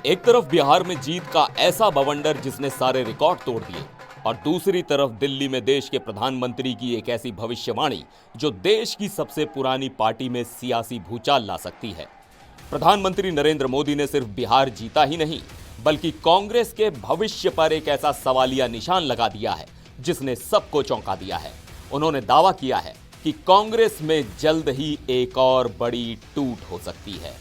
एक तरफ बिहार में जीत का ऐसा बवंडर जिसने सारे रिकॉर्ड तोड़ दिए और दूसरी तरफ दिल्ली में देश के प्रधानमंत्री की एक ऐसी भविष्यवाणी जो देश की सबसे पुरानी पार्टी में सियासी भूचाल ला सकती है। प्रधानमंत्री नरेंद्र मोदी ने सिर्फ बिहार जीता ही नहीं बल्कि कांग्रेस के भविष्य पर एक ऐसा सवालिया निशान लगा दिया है जिसने सबको चौंका दिया है। उन्होंने दावा किया है कि कांग्रेस में जल्द ही एक और बड़ी टूट हो सकती है।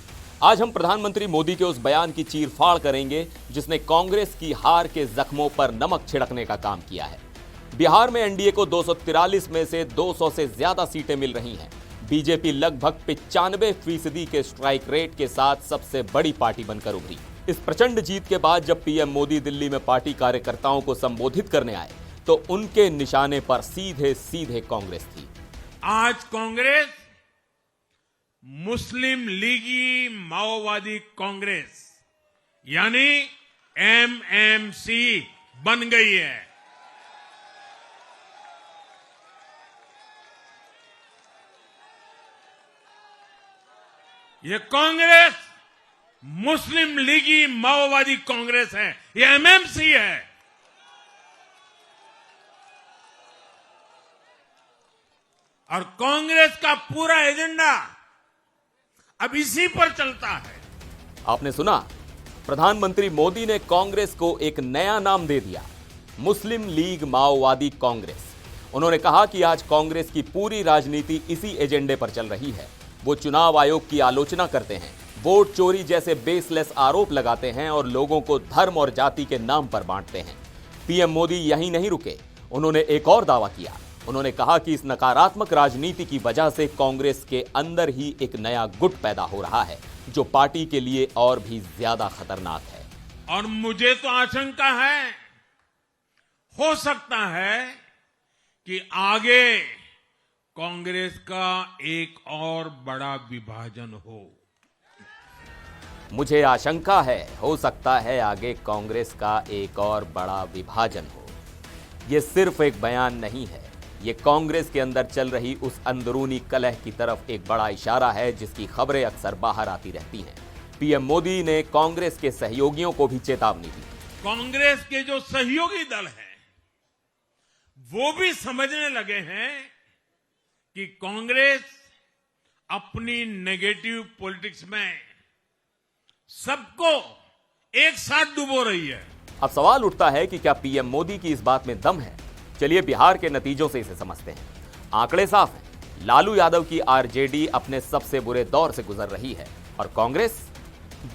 आज हम प्रधानमंत्री मोदी के उस बयान की चीरफाड़ करेंगे जिसने कांग्रेस की हार के जख्मों पर नमक छिड़कने का काम किया है। बिहार में एनडीए को 243 में से 200 से ज्यादा सीटें मिल रही हैं। बीजेपी लगभग 95% के स्ट्राइक रेट के साथ सबसे बड़ी पार्टी बनकर उभरी। इस प्रचंड जीत के बाद जब पीएम मोदी दिल्ली में पार्टी कार्यकर्ताओं को संबोधित करने आए तो उनके निशाने पर सीधे सीधे कांग्रेस थी। आज कांग्रेस मुस्लिम लीगी माओवादी कांग्रेस यानी एमएमसी बन गई है। ये कांग्रेस मुस्लिम लीगी माओवादी कांग्रेस है, ये एमएमसी है। और कांग्रेस का पूरा एजेंडा अब इसी पर चलता है। आपने सुना, प्रधानमंत्री मोदी ने कांग्रेस को एक नया नाम दे दिया, मुस्लिम लीग माओवादी कांग्रेस। उन्होंने कहा कि आज कांग्रेस की पूरी राजनीति इसी एजेंडे पर चल रही है। वो चुनाव आयोग की आलोचना करते हैं, वोट चोरी जैसे बेसलेस आरोप लगाते हैं और लोगों को धर्म और जाति के नाम पर बांटते हैं। पीएम मोदी यहीं नहीं रुके, उन्होंने एक और दावा किया। उन्होंने कहा कि इस नकारात्मक राजनीति की वजह से कांग्रेस के अंदर ही एक नया गुट पैदा हो रहा है जो पार्टी के लिए और भी ज्यादा खतरनाक है। और मुझे तो आशंका है, हो सकता है कि आगे कांग्रेस का एक और बड़ा विभाजन हो। मुझे आशंका है, हो सकता है आगे कांग्रेस का एक और बड़ा विभाजन हो। यह सिर्फ एक बयान नहीं है, ये कांग्रेस के अंदर चल रही उस अंदरूनी कलह की तरफ एक बड़ा इशारा है जिसकी खबरें अक्सर बाहर आती रहती हैं। पीएम मोदी ने कांग्रेस के सहयोगियों को भी चेतावनी दी। कांग्रेस के जो सहयोगी दल हैं वो भी समझने लगे हैं कि कांग्रेस अपनी नेगेटिव पॉलिटिक्स में सबको एक साथ डुबो रही है। अब सवाल उठता है कि क्या पीएम मोदी की इस बात में दम है? चलिए बिहार के नतीजों से इसे समझते हैं। आंकड़े साफ हैं, लालू यादव की आरजेडी अपने सबसे बुरे दौर से गुजर रही है और कांग्रेस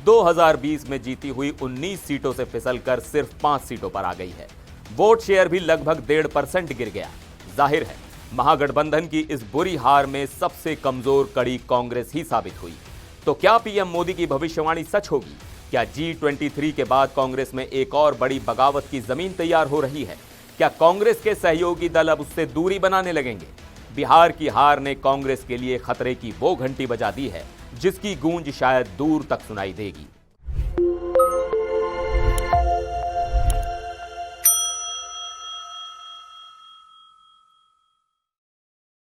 2020 में जीती हुई 19 सीटों से फिसलकर सिर्फ 5 सीटों पर आ गई है। वोट शेयर भी लगभग 1.5% गिर गया। जाहिर है महागठबंधन की इस बुरी हार में सबसे कमजोर कड़ी कांग्रेस ही साबित हुई। तो क्या पीएम मोदी की भविष्यवाणी सच होगी? क्या G23 के बाद कांग्रेस में एक और बड़ी बगावत की जमीन तैयार हो रही है? क्या कांग्रेस के सहयोगी दल अब उससे दूरी बनाने लगेंगे? बिहार की हार ने कांग्रेस के लिए खतरे की वो घंटी बजा दी है जिसकी गूंज शायद दूर तक सुनाई देगी।